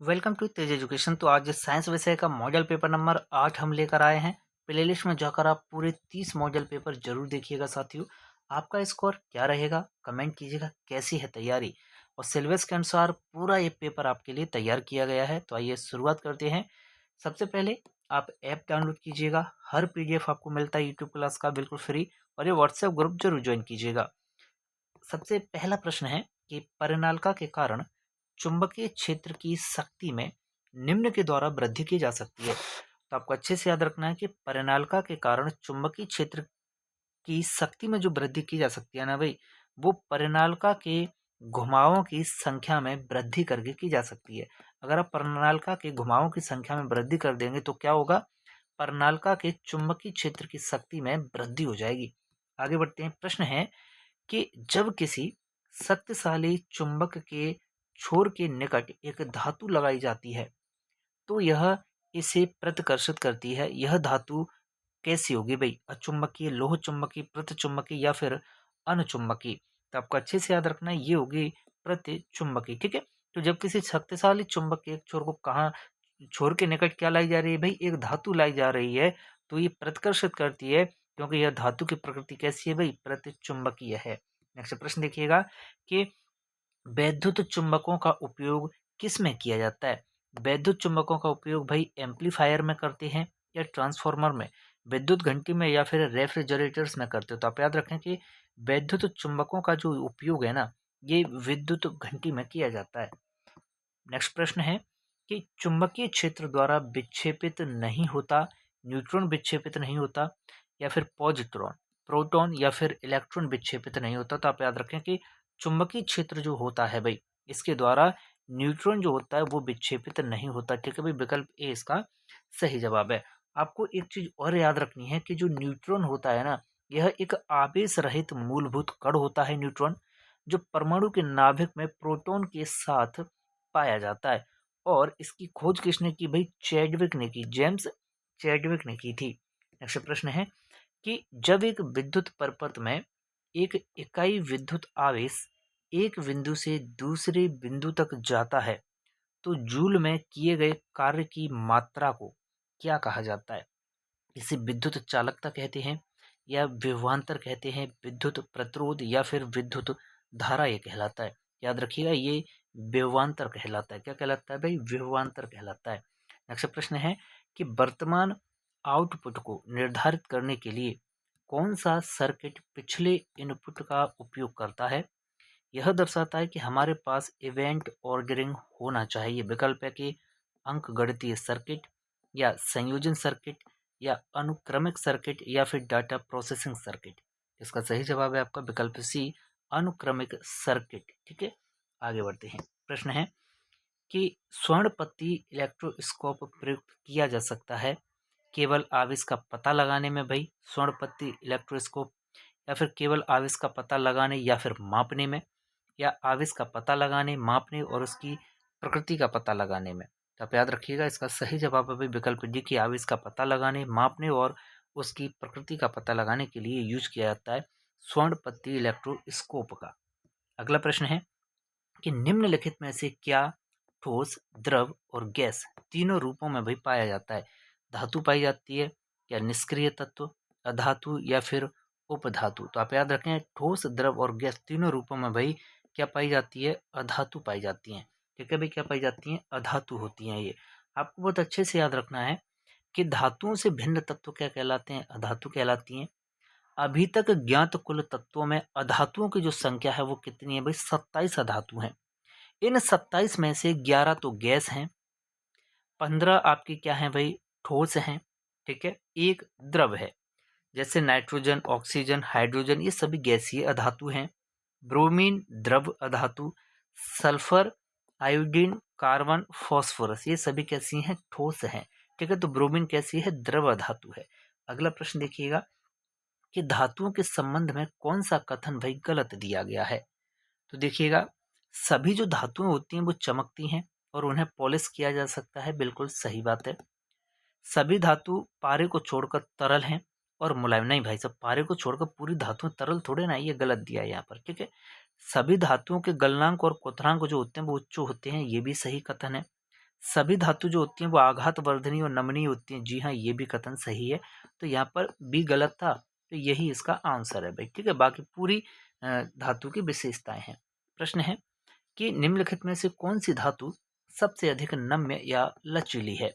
Welcome to Tej education. तो आज science विषय का मॉडल पेपर नंबर 8 हम लेकर आए हैं। प्लेलिस्ट में जाकर आप पूरे 30 मॉडल पेपर जरूर देखिएगा साथियों। आपका स्कोर क्या रहेगा कमेंट कीजिएगा, कैसी है तैयारी। और सिलेबस के अनुसार पूरा ये पेपर आपके लिए तैयार किया गया है। तो आइए शुरुआत करते हैं। सबसे पहले आप ऐप डाउनलोड कीजिएगा। हर पीडीएफ आपको मिलता है यूट्यूब क्लास का बिल्कुल फ्री। और ये व्हाट्सएप ग्रुप जरूर ज्वाइन कीजिएगा। सबसे पहला प्रश्न है कि परिनालिका के कारण चुंबकीय क्षेत्र की शक्ति में निम्न के द्वारा वृद्धि की जा सकती है। तो आपको अच्छे से याद रखना है कि परिनालिका के कारण चुंबकीय क्षेत्र की शक्ति में जो वृद्धि की जा सकती है ना भाई, वो परिनालिका के घुमावों की संख्या में वृद्धि करके की जा सकती है। अगर आप परिनालिका के घुमावों की संख्या में वृद्धि कर देंगे तो क्या होगा, परिनालिका के चुंबकीय क्षेत्र की शक्ति में वृद्धि हो जाएगी। आगे बढ़ते हैं। प्रश्न है कि जब किसी शक्तिशाली चुंबक के छोर के निकट एक धातु लगाई जाती है तो यह इसे प्रतिकर्षित करती है। यह धातु कैसी होगी भाई, अचुंबकीय, लोह चुंबकीय, प्रतिचुंबकीय या फिर अनचुंबकीय। तो आपको अच्छे से याद रखना है ये होगी प्रतिचुंबकीय। ठीक है। तो जब किसी शक्तिशाली चुंबक के एक छोर को कहाँ, छोर के निकट क्या लाई जा रही है भाई, एक धातु लाई जा रही है, तो ये प्रतिकर्षित करती है क्योंकि यह धातु की प्रकृति कैसी है भाई, प्रतिचुंबकीय है। नेक्स्ट प्रश्न देखिएगा कि वैद्युत चुंबकों का उपयोग किस में किया जाता है। वैद्युत चुंबकों का उपयोग भाई एम्पलीफायर में करते हैं या ट्रांसफार्मर में, विद्युत घंटी में या फिर रेफ्रिजरेटर्स में करते हो। तो आप याद रखें कि वैद्युत चुंबकों का जो उपयोग है ना, ये विद्युत घंटी में किया जाता है। नेक्स्ट प्रश्न है कि चुंबकीय क्षेत्र द्वारा विक्षेपित नहीं होता, न्यूट्रॉन विक्षेपित नहीं होता या फिर पॉजिट्रॉन, प्रोटॉन या फिर इलेक्ट्रॉन विक्षेपित नहीं होता। तो आप याद रखें कि चुंबकीय क्षेत्र जो होता है भाई, इसके द्वारा न्यूट्रॉन जो होता है वो विक्षेपित नहीं होता। ठीक है भाई, विकल्प ए इसका सही जवाब है। आपको एक चीज और याद रखनी है कि जो न्यूट्रॉन होता है ना, यह एक आवेश रहित मूलभूत कण होता है न्यूट्रॉन, जो परमाणु के नाभिक में प्रोटॉन के साथ पाया जाता है। और इसकी खोज किसने की भाई, चैडविक ने की, जेम्स चैडविक ने की थी। नेक्स्ट प्रश्न है कि जब एक विद्युत परपथ में एक इकाई विद्युत आवेश एक बिंदु से दूसरे बिंदु तक जाता है तो जूल में किए गए कार्य की मात्रा को क्या कहा जाता है। इसे विद्युत चालकता कहते हैं या विभवांतर कहते हैं, विद्युत प्रतिरोध या फिर विद्युत धारा ये कहलाता है। याद रखिएगा ये विभवांतर कहलाता है। क्या कहलाता है भाई, विभवांतर कहलाता है। नेक्स्ट प्रश्न है कि वर्तमान आउटपुट को निर्धारित करने के लिए कौन सा सर्किट पिछले इनपुट का उपयोग करता है। यह दर्शाता है कि हमारे पास इवेंट ऑर्डरिंग होना चाहिए। विकल्प है कि अंकगणितीय सर्किट या संयोजन सर्किट या अनुक्रमिक सर्किट या फिर डाटा प्रोसेसिंग सर्किट। इसका सही जवाब है आपका विकल्प सी, अनुक्रमिक सर्किट। ठीक है, आगे बढ़ते हैं। प्रश्न है कि स्वर्ण पत्ती इलेक्ट्रोस्कोप प्रयुक्त किया जा सकता है केवल आवेश का पता लगाने में भाई, स्वर्ण पत्ती इलेक्ट्रोस्कोप, या फिर केवल आवेश का पता लगाने या फिर मापने में, या आवेश का पता लगाने, मापने और उसकी प्रकृति का पता लगाने में। तो आप याद रखिएगा इसका सही जवाब है विकल्प डी की आवेश का पता लगाने, मापने और उसकी प्रकृति का पता लगाने के लिए यूज किया जाता है स्वर्ण पत्ती इलेक्ट्रोस्कोप का। अगला प्रश्न है कि निम्नलिखित में से क्या ठोस, द्रव और गैस तीनों रूपों में भी पाया जाता है। धातु पाई जाती है या निष्क्रिय तत्व, अधातु या फिर उपधातु। तो आप याद रखें ठोस, द्रव और गैस तीनों रूपों में भाई क्या पाई जाती है, अधातु पाई जाती हैं। ठीक है भाई, क्या पाई जाती हैं, अधातु होती हैं ये। आपको बहुत अच्छे से याद रखना है कि धातुओं से भिन्न तत्व क्या कहलाते हैं, अधातु कहलाती हैं। अभी तक ज्ञात कुल तत्वों में अधातुओं की जो संख्या है वो कितनी है भाई, 27 अधातु हैं। इन 27 में से 11 तो गैस हैं, 15 आपकी क्या है भाई, ठोस हैं। ठीक है, एक द्रव है, जैसे नाइट्रोजन, ऑक्सीजन, हाइड्रोजन, ये सभी गैसीय अधातु हैं। ब्रोमीन द्रव अधातु, सल्फर, आयोडीन, कार्बन, फास्फोरस, ये सभी कैसी हैं, ठोस हैं। ठीक है, तो ब्रोमीन कैसी है, द्रव अधातु है। अगला प्रश्न देखिएगा कि धातुओं के संबंध में कौन सा कथन भाई गलत दिया गया है। तो देखिएगा, सभी जो धातुएं होती हैं वो चमकती हैं और उन्हें पॉलिश किया जा सकता है, बिल्कुल सही बात है। सभी धातु पारे को छोड़कर तरल हैं और मुलायम, नहीं भाई साहब, पारे को छोड़कर पूरी धातुएं तरल थोड़े ना, ये गलत दिया है यहाँ पर। ठीक है, सभी धातुओं के गलनांक और क्वथनांक जो होते हैं वो उच्च होते हैं, ये भी सही कथन है। सभी धातु जो होती हैं वो आघात वर्धनी और नमनीय होती हैं। जी हाँ, ये भी कथन सही है। तो यहाँ पर बी गलत था, तो यही इसका आंसर है भाई। ठीक है, बाकी पूरी धातु की विशेषताएं हैं। प्रश्न है कि निम्नलिखित में से कौन सी धातु सबसे अधिक नम्य या लचीली है?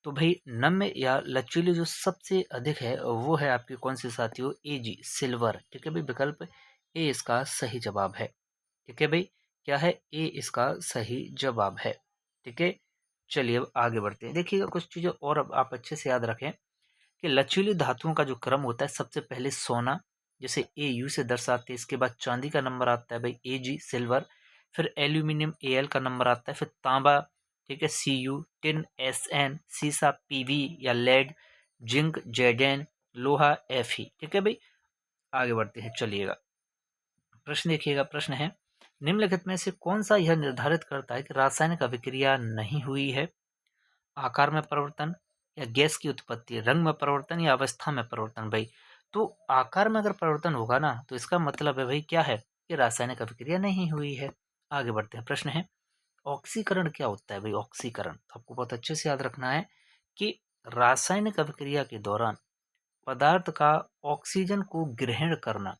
तो भाई नम्य या लचीली जो सबसे अधिक है वो है आपकी कौन सी साथियों? ए जी, सिल्वर। ठीक है भाई, विकल्प ए इसका सही जवाब है। ठीक है भाई, क्या है? ए इसका सही जवाब है। ठीक है, चलिए अब आगे बढ़ते हैं। देखिएगा कुछ चीजें और अब आप अच्छे से याद रखें कि लचीली धातुओं का जो क्रम होता है, सबसे पहले सोना, जैसे ए यू से दर्शाते हैं। इसके बाद चांदी का नंबर आता है भाई ए जी, सिल्वर। फिर एल्यूमिनियम ए एल का नंबर आता है। फिर तांबा, ठीक है, C U. Tin S N. सीसा पी वी या लेड। Zinc Z N. लोहा एफ ई। ठीक है भाई, आगे बढ़ते हैं। चलिएगा प्रश्न देखिएगा। प्रश्न है निम्नलिखित में से कौन सा यह निर्धारित करता है कि रासायनिक अभिक्रिया नहीं हुई है? आकार में परिवर्तन, या गैस की उत्पत्ति, रंग में परिवर्तन, या अवस्था में परिवर्तन? भाई तो आकार में अगर परिवर्तन होगा ना, तो इसका मतलब है भाई क्या है कि रासायनिक अभिक्रिया नहीं हुई है। आगे बढ़ते हैं। प्रश्न है ऑक्सीकरण क्या होता है? भाई ऑक्सीकरण तो आपको बहुत अच्छे से याद रखना है कि रासायनिक अभिक्रिया के दौरान पदार्थ का ऑक्सीजन को ग्रहण करना,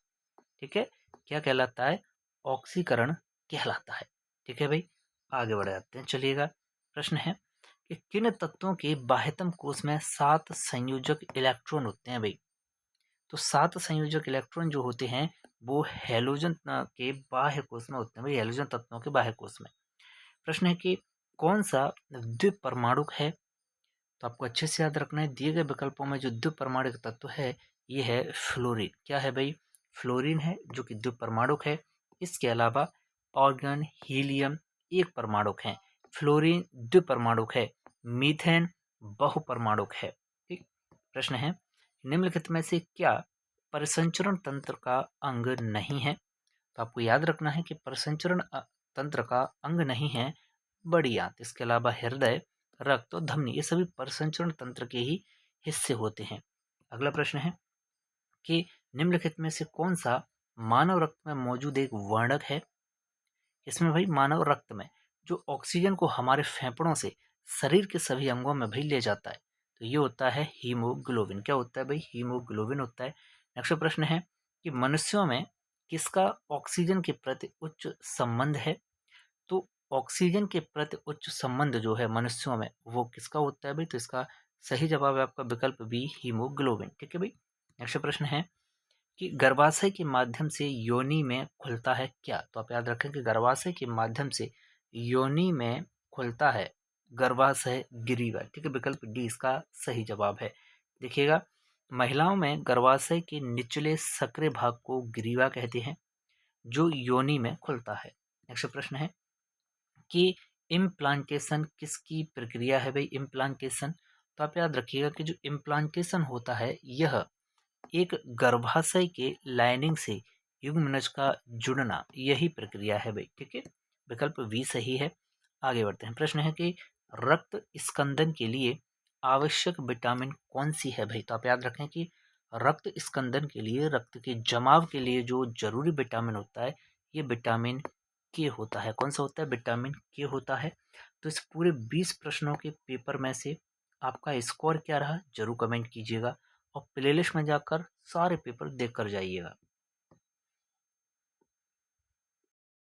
ठीक है, क्या कहलाता है? ऑक्सीकरण कहलाता है। ठीक है भाई, आगे बढ़ जाते हैं। चलिएगा प्रश्न है कि किन तत्वों के बाह्यतम कोश में 7 संयोजक इलेक्ट्रॉन होते हैं? भाई तो 7 संयोजक इलेक्ट्रॉन जो होते हैं वो हैलोजन के बाह्य कोश में होते हैं भाई, हैलोजन तत्वों के बाह्य कोश में। प्रश्न है कि कौन सा द्विपरमाणुक है? तो आपको अच्छे से याद रखना है, दिए गए विकल्पों में जो द्विपरमाणुक तत्व है ये है फ्लोरीन। क्या है भाई? फ्लोरीन है जो कि द्विपरमाणुक है। इसके अलावा ऑर्गन, हीलियम एक परमाणुक है। फ्लोरीन द्विपरमाणुक है। मीथेन बहुपरमाणुक है। ठीक। प्रश्न है निम्नलिखित में से क्या परिसंचरण तंत्र का अंग नहीं है? तो आपको याद रखना है कि परिसंचरण तंत्र का अंग नहीं है बड़ी आंत। इसके अलावा हृदय, रक्त और धमनी ये सभी परिसंचरण तंत्र के ही हिस्से होते हैं। अगला प्रश्न है कि निम्नलिखित में से कौन सा मानव रक्त में मौजूद एक वर्णक है? इसमें भाई मानव रक्त में जो ऑक्सीजन को हमारे फेफड़ों से शरीर के सभी अंगों में भी ले जाता है, तो ये होता है हीमोग्लोबिन। क्या होता है भाई? हीमोग्लोबिन होता है। नेक्स्ट प्रश्न है कि मनुष्यों में किसका ऑक्सीजन के प्रति उच्च संबंध है? तो ऑक्सीजन के प्रति उच्च संबंध जो है मनुष्यों में वो किसका होता है भाई? तो इसका सही जवाब है आपका विकल्प बी, हीमोग्लोबिन। ठीक है भाई, नेक्स्ट प्रश्न है कि गर्भाशय के माध्यम से योनि में खुलता है क्या? तो आप याद रखें कि गर्भाशय के माध्यम से योनि में खुलता है गर्भाशय ग्रीवा। ठीक है, विकल्प डी इसका सही जवाब है। देखिएगा महिलाओं में गर्भाशय के निचले सक्रिय भाग को ग्रीवा कहते हैं जो योनि में खुलता है। नेक्स्ट प्रश्न है कि इम्प्लांटेशन किसकी प्रक्रिया है? भाई इम्प्लांटेशन तो आप याद रखिएगा कि जो इम्प्लांटेशन होता है यह एक गर्भाशय के लाइनिंग से युग्मनज का जुड़ना, यही प्रक्रिया है भाई। ठीक है, विकल्प वी सही है। आगे बढ़ते हैं। प्रश्न है कि रक्त स्कंदन के लिए आवश्यक विटामिन कौन सी है? भाई तो आप याद रखें कि रक्त स्कंदन के लिए, रक्त के जमाव के लिए जो जरूरी विटामिन होता है ये विटामिन के होता है। कौन सा होता है? विटामिन के होता है। तो इस पूरे 20 प्रश्नों के पेपर में से आपका स्कोर क्या रहा जरूर कमेंट कीजिएगा और प्लेलिस्ट में जाकर सारे पेपर देख कर जाइएगा।